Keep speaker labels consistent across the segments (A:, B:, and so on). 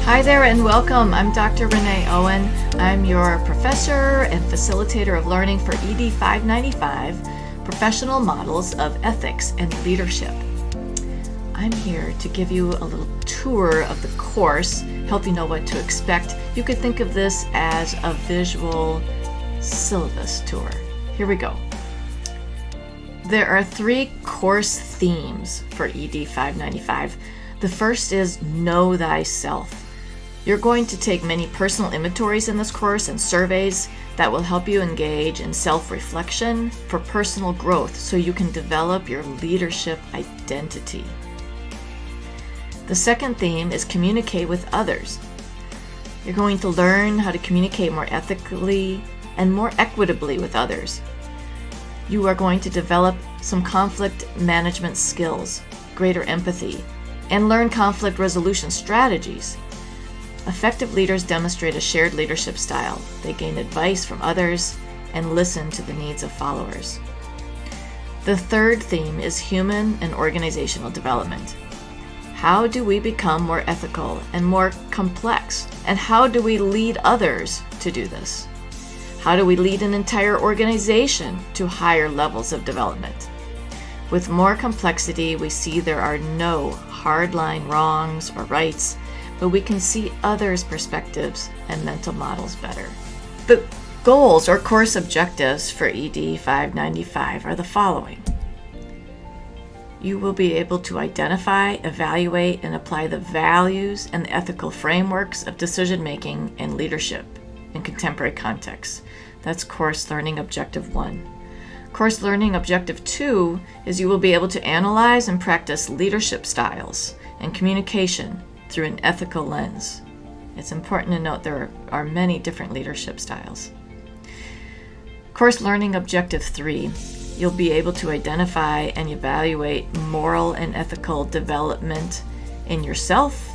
A: Hi there and welcome. I'm Dr. Renee Owen. I'm your professor and facilitator of learning for ED 595, Professional Models of Ethics and Leadership. I'm here to give you a little tour of the course, help you know what to expect. You could think of this as a visual syllabus tour. Here we go. There are 3 course themes for ED 595. The first is Know Thyself. You're going to take many personal inventories in this course and surveys that will help you engage in self-reflection for personal growth so you can develop your leadership identity. The second theme is Communicate with Others. You're going to learn how to communicate more ethically and more equitably with others. You are going to develop some conflict management skills, greater empathy, and learn conflict resolution strategies. Effective leaders demonstrate a shared leadership style. They gain advice from others and listen to the needs of followers. The third theme is human and organizational development. How do we become more ethical and more complex? And how do we lead others to do this? How do we lead an entire organization to higher levels of development? With more complexity, we see there are no hardline wrongs or rights, but we can see others' perspectives and mental models better. The goals or course objectives for ED 595 are the following. You will be able to identify, evaluate, and apply the values and the ethical frameworks of decision-making and leadership in contemporary contexts. That's Course Learning Objective 1. Course Learning Objective 2 is you will be able to analyze and practice leadership styles and communication through an ethical lens. It's important to note there are many different leadership styles. Course Learning Objective 3, you'll be able to identify and evaluate moral and ethical development in yourself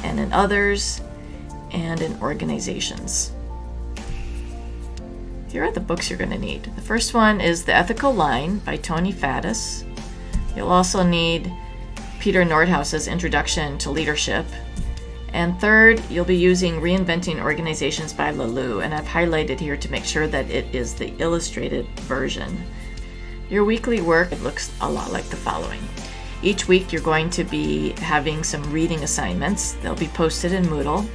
A: and in others and in organizations. Here are the books you're going to need. The first one is The Ethical Line by Tony Faddis. You'll also need Peter Nordhaus's Introduction to Leadership. And third, you'll be using Reinventing Organizations by Laloux, and I've highlighted here to make sure that it is the illustrated version. Your weekly work looks a lot like the following. Each week you're going to be having some reading assignments. They'll be posted in Moodle.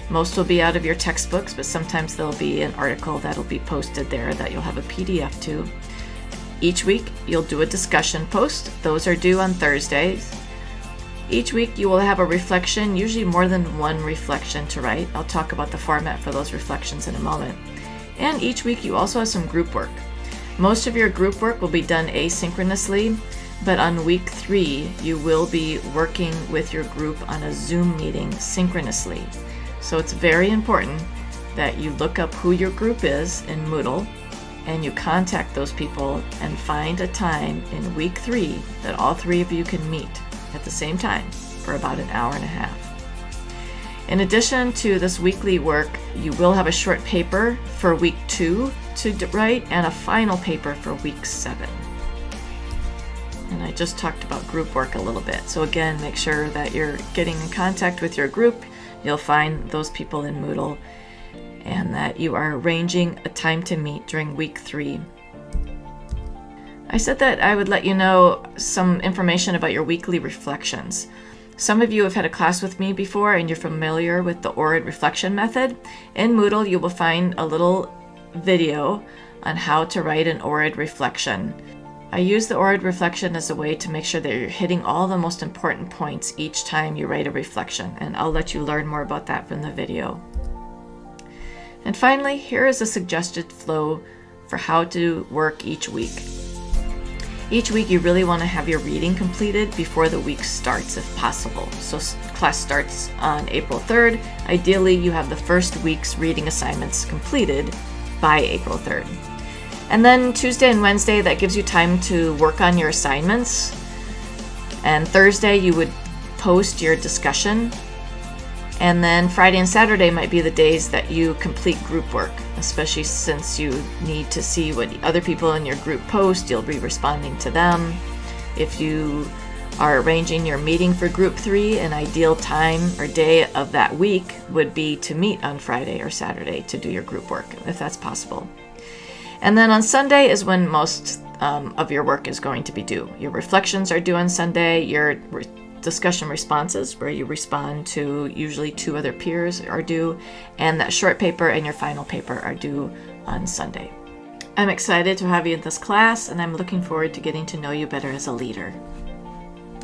A: Most will be out of your textbooks, but sometimes there'll be an article that'll be posted there that you'll have a PDF to. Each week you'll do a discussion post. Those are due on Thursdays. Each week you will have a reflection, usually more than one reflection to write. I'll talk about the format for those reflections in a moment. And each week you also have some group work. Most of your group work will be done asynchronously, but on week 3 you will be working with your group on a Zoom meeting synchronously. So it's very important that you look up who your group is in Moodle and you contact those people and find a time in week 3 that all 3 of you can meet at the same time for about an hour and a half. In addition to this weekly work, you will have a short paper for week 2 to write and a final paper for week 7. And I just talked about group work a little bit. So again, make sure that you're getting in contact with your group. You'll find those people in Moodle and that you are arranging a time to meet during week 3. I said that I would let you know some information about your weekly reflections. Some of you have had a class with me before and you're familiar with the ORID reflection method. In Moodle, you will find a little video on how to write an ORID reflection. I use the ORID reflection as a way to make sure that you're hitting all the most important points each time you write a reflection, and I'll let you learn more about that from the video. And finally, here is a suggested flow for how to work each week. Each week you really want to have your reading completed before the week starts if possible. So class starts on April 3rd. Ideally you have the first week's reading assignments completed by April 3rd. And then Tuesday and Wednesday, that gives you time to work on your assignments. And Thursday you would post your discussion. And then Friday and Saturday might be the days that you complete group work, especially since you need to see what other people in your group post. You'll be responding to them. If you are arranging your meeting for Group 3. An ideal time or day of that week would be to meet on Friday or Saturday to do your group work, if that's possible. And then on Sunday is when most of your work is going to be due. Your reflections are due on Sunday. Your discussion responses, where you respond to usually 2 other peers, are due. And that short paper and your final paper are due on Sunday. I'm excited to have you in this class, and I'm looking forward to getting to know you better as a leader.